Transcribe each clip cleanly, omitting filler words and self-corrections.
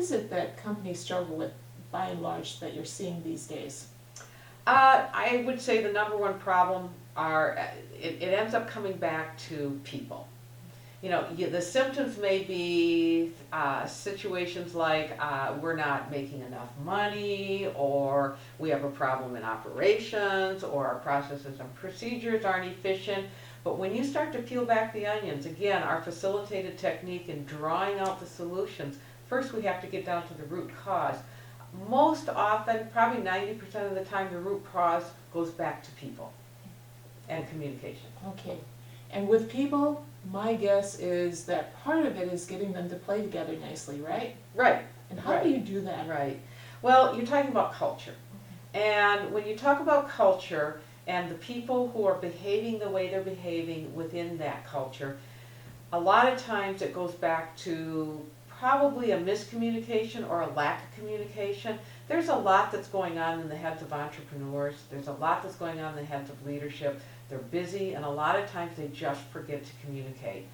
is it that companies struggle with, by and large, that you're seeing these days? I would say the number one problem are, it ends up coming back to people. You know, the symptoms may be situations like we're not making enough money, or we have a problem in operations, or our processes and procedures aren't efficient. But when you start to peel back the onions, again, our facilitated technique in drawing out the solutions, first we have to get down to the root cause. Most often, probably 90% of the time, the root cause goes back to people and communication. Okay, and with people, my guess is that part of it is getting them to play together nicely, right? Right. And how do you do that? Right. Well, you're talking about culture. And when you talk about culture and the people who are behaving the way they're behaving within that culture, a lot of times it goes back to probably a miscommunication or a lack of communication. There's a lot that's going on in the heads of entrepreneurs. There's a lot that's going on in the heads of leadership. They're busy, and a lot of times they just forget to communicate.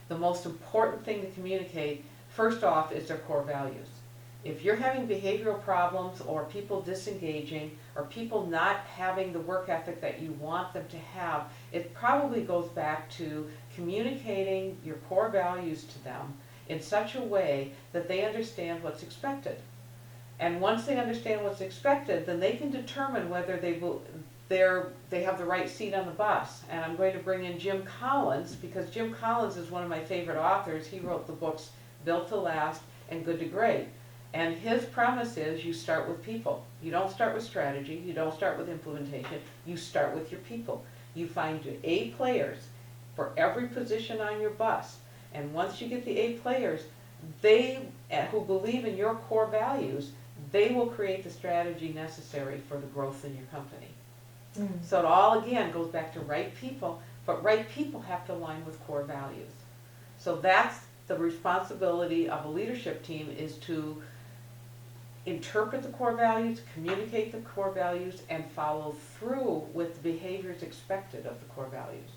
The most important thing to communicate, first off, is their core values. If you're having behavioral problems, or people disengaging, or people not having the work ethic that you want them to have, it probably goes back to communicating your core values to them in such a way that they understand what's expected. And once they understand what's expected, then they can determine whether they have the right seat on the bus. And I'm going to bring in Jim Collins, because Jim Collins is one of my favorite authors. He wrote the books Built to Last and Good to Great. And his premise is you start with people. You don't start with strategy, you don't start with implementation, you start with your people. You find your A players for every position on your bus. And once you get the A players, who believe in your core values, they will create the strategy necessary for the growth in your company. So it all, again, goes back to right people, but right people have to align with core values. So that's the responsibility of a leadership team, is to interpret the core values, communicate the core values, and follow through with the behaviors expected of the core values.